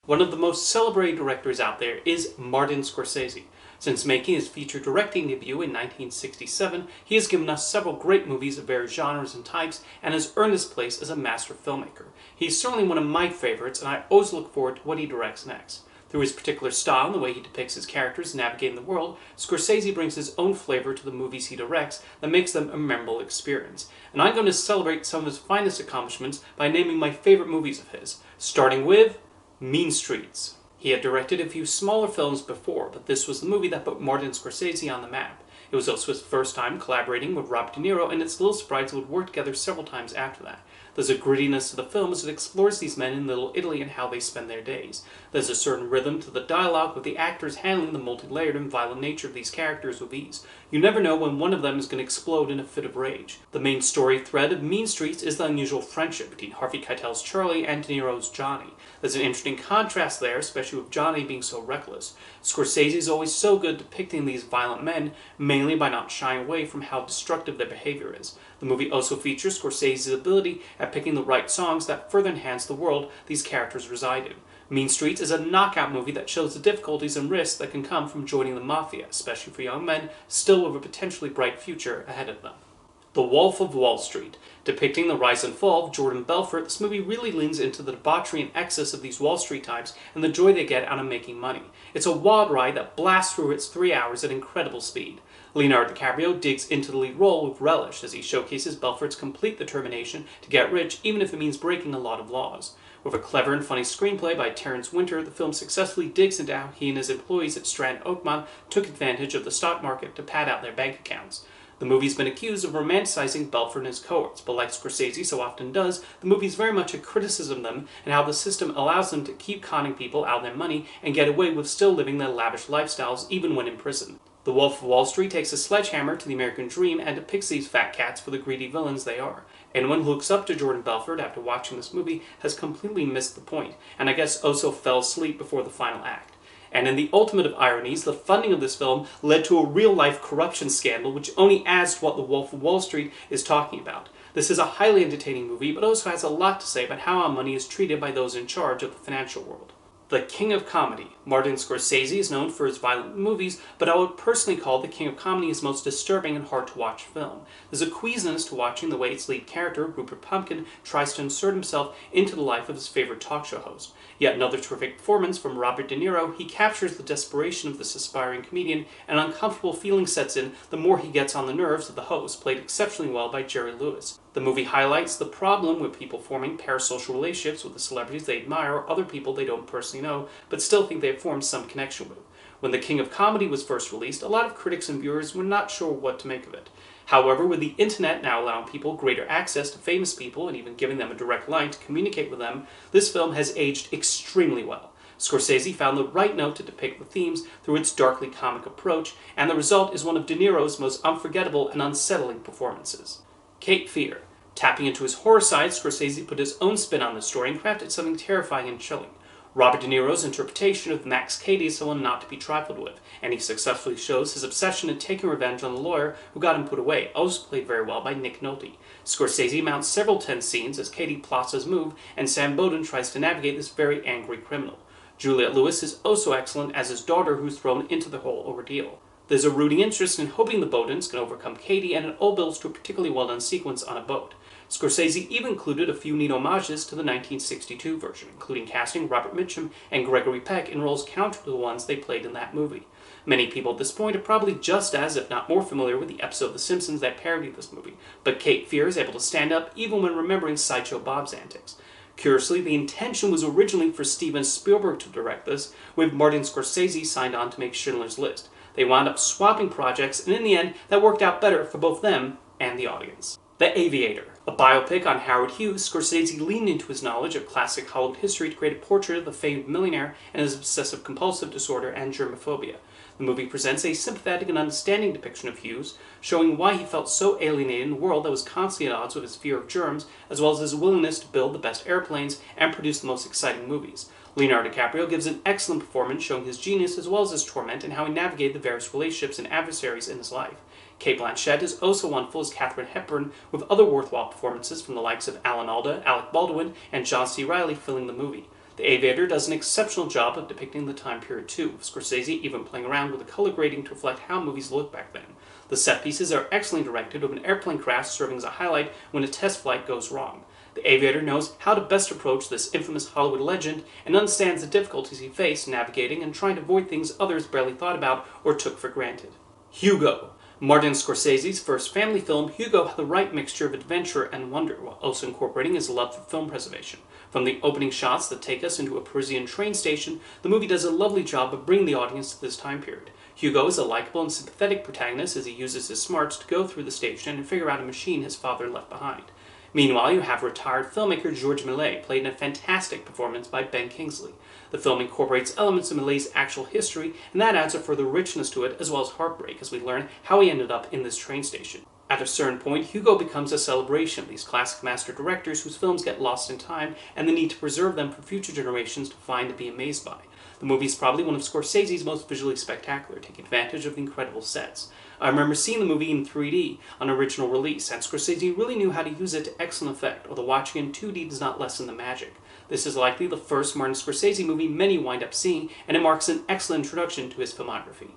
One of the most celebrated directors out there is Martin Scorsese. Since making his feature directing debut in 1967, he has given us several great movies of various genres and types, and has earned his place as a master filmmaker. He's certainly one of my favorites, and I always look forward to what he directs next. Through his particular style and the way he depicts his characters navigating the world, Scorsese brings his own flavor to the movies he directs that makes them a memorable experience. And I'm going to celebrate some of his finest accomplishments by naming my favorite movies of his, starting with Mean Streets. He had directed a few smaller films before, but this was the movie that put Martin Scorsese on the map. It was also his first time collaborating with Robert De Niro, and it's little surprise they would work together several times after that. There's a grittiness to the film as it explores these men in Little Italy and how they spend their days. There's a certain rhythm to the dialogue, with the actors handling the multi-layered and violent nature of these characters with ease. You never know when one of them is going to explode in a fit of rage. The main story thread of Mean Streets is the unusual friendship between Harvey Keitel's Charlie and De Niro's Johnny. There's an interesting contrast there, especially with Johnny being so reckless. Scorsese is always so good depicting these violent men, mainly by not shying away from how destructive their behavior is. The movie also features Scorsese's ability at picking the right songs that further enhance the world these characters reside in. Mean Streets is a knockout movie that shows the difficulties and risks that can come from joining the mafia, especially for young men still with a potentially bright future ahead of them. The Wolf of Wall Street. Depicting the rise and fall of Jordan Belfort, this movie really leans into the debauchery and excess of these Wall Street types and the joy they get out of making money. It's a wild ride that blasts through its 3 hours at incredible speed. Leonardo DiCaprio digs into the lead role with relish as he showcases Belfort's complete determination to get rich, even if it means breaking a lot of laws. With a clever and funny screenplay by Terrence Winter, the film successfully digs into how he and his employees at Strand Oakmont took advantage of the stock market to pad out their bank accounts. The movie's been accused of romanticizing Belfort and his cohorts, but like Scorsese so often does, the movie's very much a criticism of them and how the system allows them to keep conning people out of their money and get away with still living their lavish lifestyles even when in prison. The Wolf of Wall Street takes a sledgehammer to the American dream and depicts these fat cats for the greedy villains they are. Anyone who looks up to Jordan Belfort after watching this movie has completely missed the point, and I guess also fell asleep before the final act. And in the ultimate of ironies, the funding of this film led to a real-life corruption scandal, which only adds to what The Wolf of Wall Street is talking about. This is a highly entertaining movie, but also has a lot to say about how our money is treated by those in charge of the financial world. The King of Comedy. Martin Scorsese is known for his violent movies, but I would personally call The King of Comedy his most disturbing and hard-to-watch film. There's a queasiness to watching the way its lead character, Rupert Pumpkin, tries to insert himself into the life of his favorite talk show host. Yet another terrific performance from Robert De Niro, he captures the desperation of this aspiring comedian, and an uncomfortable feeling sets in the more he gets on the nerves of the host, played exceptionally well by Jerry Lewis. The movie highlights the problem with people forming parasocial relationships with the celebrities they admire or other people they don't personally know, but still think they have formed some connection with. When The King of Comedy was first released, a lot of critics and viewers were not sure what to make of it. However, with the internet now allowing people greater access to famous people and even giving them a direct line to communicate with them, this film has aged extremely well. Scorsese found the right note to depict the themes through its darkly comic approach, and the result is one of De Niro's most unforgettable and unsettling performances. Cape Fear. Tapping into his horror side, Scorsese put his own spin on the story and crafted something terrifying and chilling. Robert De Niro's interpretation of Max Cady is someone not to be trifled with, and he successfully shows his obsession in taking revenge on the lawyer who got him put away, also played very well by Nick Nolte. Scorsese mounts several tense scenes as Cady plots his move, and Sam Bowden tries to navigate this very angry criminal. Juliette Lewis is also excellent as his daughter, who's thrown into the whole ordeal. There's a rooting interest in hoping the Bowdens can overcome Cady, and it all builds to a particularly well-done sequence on a boat. Scorsese even included a few neat homages to the 1962 version, including casting Robert Mitchum and Gregory Peck in roles counter to the ones they played in that movie. Many people at this point are probably just as, if not more familiar with the episode of The Simpsons that parodied this movie, but Cape Fear is able to stand up even when remembering Sideshow Bob's antics. Curiously, the intention was originally for Steven Spielberg to direct this, with Martin Scorsese signed on to make Schindler's List. They wound up swapping projects, and in the end, that worked out better for both them and the audience. The Aviator. A biopic on Howard Hughes, Scorsese leaned into his knowledge of classic Hollywood history to create a portrait of the famed millionaire and his obsessive-compulsive disorder and germophobia. The movie presents a sympathetic and understanding depiction of Hughes, showing why he felt so alienated in a world that was constantly at odds with his fear of germs, as well as his willingness to build the best airplanes and produce the most exciting movies. Leonardo DiCaprio gives an excellent performance showing his genius as well as his torment and how he navigated the various relationships and adversaries in his life. Cate Blanchett is also wonderful as Katharine Hepburn, with other worthwhile performances from the likes of Alan Alda, Alec Baldwin, and John C. Reilly filling the movie. The The Aviator does an exceptional job of depicting the time period too, with Scorsese even playing around with the color grading to reflect how movies looked back then. The set pieces are excellently directed, with an airplane crash serving as a highlight when a test flight goes wrong. The Aviator knows how to best approach this infamous Hollywood legend and understands the difficulties he faced navigating and trying to avoid things others barely thought about or took for granted. Hugo. Martin Scorsese's first family film, Hugo had the right mixture of adventure and wonder, while also incorporating his love for film preservation. From the opening shots that take us into a Parisian train station, the movie does a lovely job of bringing the audience to this time period. Hugo is a likable and sympathetic protagonist as he uses his smarts to go through the station and figure out a machine his father left behind. Meanwhile, you have retired filmmaker Georges Méliès, played in a fantastic performance by Ben Kingsley. The film incorporates elements of Méliès' actual history, and that adds a further richness to it, as well as heartbreak, as we learn how he ended up in this train station. At a certain point, Hugo becomes a celebration of these classic master directors whose films get lost in time, and the need to preserve them for future generations to find and be amazed by. The movie is probably one of Scorsese's most visually spectacular, taking advantage of the incredible sets. I remember seeing the movie in 3D on original release, and Scorsese really knew how to use it to excellent effect, although watching in 2D does not lessen the magic. This is likely the first Martin Scorsese movie many wind up seeing, and it marks an excellent introduction to his filmography.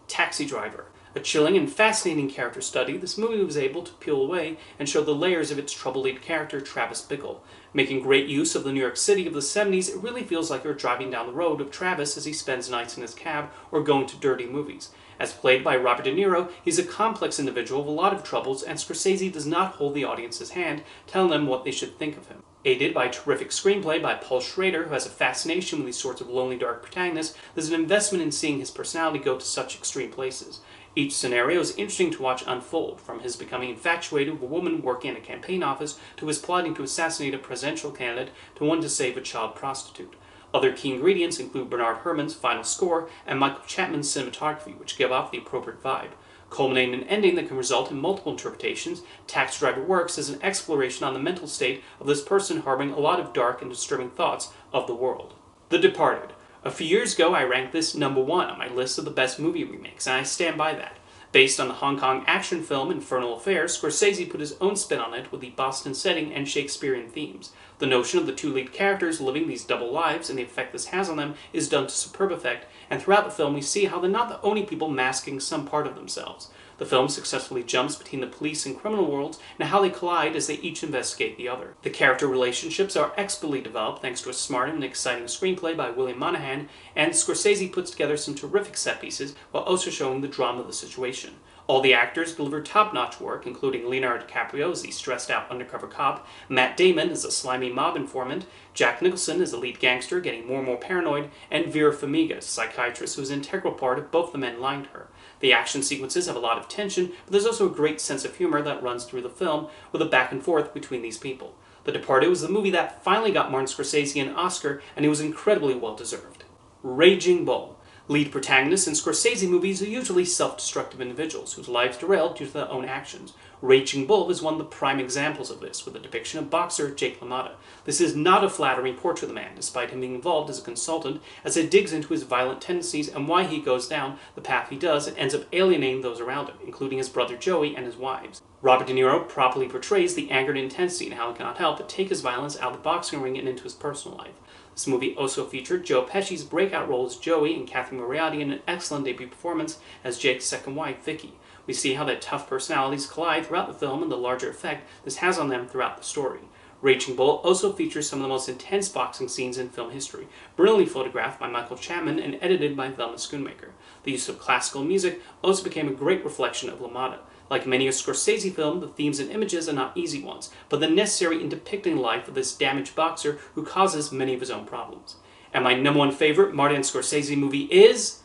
Taxi Driver. A chilling and fascinating character study, this movie was able to peel away and show the layers of its troubled lead character, Travis Bickle. Making great use of the New York City of the 70s, it really feels like you're driving down the road of Travis as he spends nights in his cab or going to dirty movies. As played by Robert De Niro, he's a complex individual with a lot of troubles, and Scorsese does not hold the audience's hand, telling them what they should think of him. Aided by a terrific screenplay by Paul Schrader, who has a fascination with these sorts of lonely, dark protagonists, there's an investment in seeing his personality go to such extreme places. Each scenario is interesting to watch unfold, from his becoming infatuated with a woman working in a campaign office, to his plotting to assassinate a presidential candidate, to one to save a child prostitute. Other key ingredients include Bernard Herrmann's final score and Michael Chapman's cinematography, which give off the appropriate vibe. Culminating in an ending that can result in multiple interpretations, Taxi Driver works as an exploration on the mental state of this person harboring a lot of dark and disturbing thoughts of the world. The Departed. A few years ago, I ranked this number 1 on my list of the best movie remakes, and I stand by that. Based on the Hong Kong action film Infernal Affairs, Scorsese put his own spin on it with the Boston setting and Shakespearean themes. The notion of the two lead characters living these double lives and the effect this has on them is done to superb effect, and throughout the film we see how they're not the only people masking some part of themselves. The film successfully jumps between the police and criminal worlds and how they collide as they each investigate the other. The character relationships are expertly developed thanks to a smart and exciting screenplay by William Monahan, and Scorsese puts together some terrific set pieces while also showing the drama of the situation. All the actors deliver top-notch work, including Leonardo DiCaprio as the stressed-out undercover cop, Matt Damon as a slimy mob informant, Jack Nicholson as the lead gangster getting more and more paranoid, and Vera Farmiga as a psychiatrist who is an integral part of both the men lying to her. The action sequences have a lot of tension, but there's also a great sense of humor that runs through the film, with a back and forth between these people. The Departed was the movie that finally got Martin Scorsese an Oscar, and he was incredibly well-deserved. Raging Bull. Lead protagonists in Scorsese movies are usually self-destructive individuals whose lives derail due to their own actions. Raging Bull is one of the prime examples of this, with the depiction of boxer Jake LaMotta. This is not a flattering portrait of the man, despite him being involved as a consultant, as it digs into his violent tendencies and why he goes down the path he does and ends up alienating those around him, including his brother Joey and his wives. Robert De Niro properly portrays the anger and intensity and how he cannot help but take his violence out of the boxing ring and into his personal life. This movie also featured Joe Pesci's breakout role as Joey and Catherine Moriarty in an excellent debut performance as Jake's second wife, Vicky. We see how their tough personalities collide throughout the film and the larger effect this has on them throughout the story. Raging Bull also features some of the most intense boxing scenes in film history, brilliantly photographed by Michael Chapman and edited by Velma Schoonmaker. The use of classical music also became a great reflection of LaMotta. Like many of Scorsese films, the themes and images are not easy ones, but they're necessary in depicting the life of this damaged boxer who causes many of his own problems. And my number 1 favorite Martin Scorsese movie is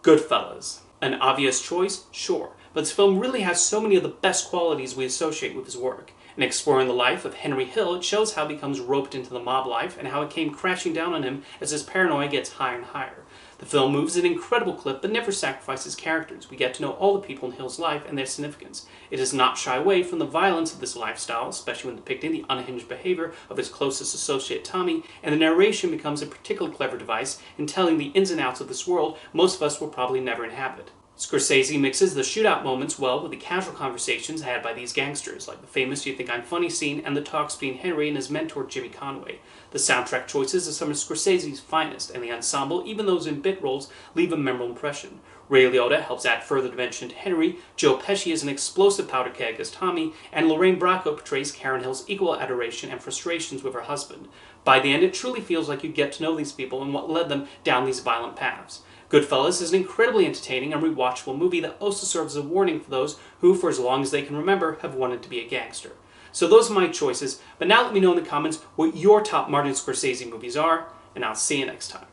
Goodfellas. An obvious choice? Sure, but this film really has so many of the best qualities we associate with his work. In exploring the life of Henry Hill, it shows how he becomes roped into the mob life and how it came crashing down on him as his paranoia gets higher and higher. The film moves at an incredible clip but never sacrifices characters. We get to know all the people in Hill's life and their significance. It does not shy away from the violence of this lifestyle, especially when depicting the unhinged behavior of his closest associate Tommy, and the narration becomes a particularly clever device in telling the ins and outs of this world most of us will probably never inhabit. Scorsese mixes the shootout moments well with the casual conversations had by these gangsters, like the famous You Think I'm Funny scene and the talks between Henry and his mentor Jimmy Conway. The soundtrack choices are some of Scorsese's finest, and the ensemble, even those in bit roles, leave a memorable impression. Ray Liotta helps add further dimension to Henry, Joe Pesci is an explosive powder keg as Tommy, and Lorraine Bracco portrays Karen Hill's equal adoration and frustrations with her husband. By the end, it truly feels like you get to know these people and what led them down these violent paths. Goodfellas is an incredibly entertaining and rewatchable movie that also serves as a warning for those who, for as long as they can remember, have wanted to be a gangster. So those are my choices, but now let me know in the comments what your top Martin Scorsese movies are, and I'll see you next time.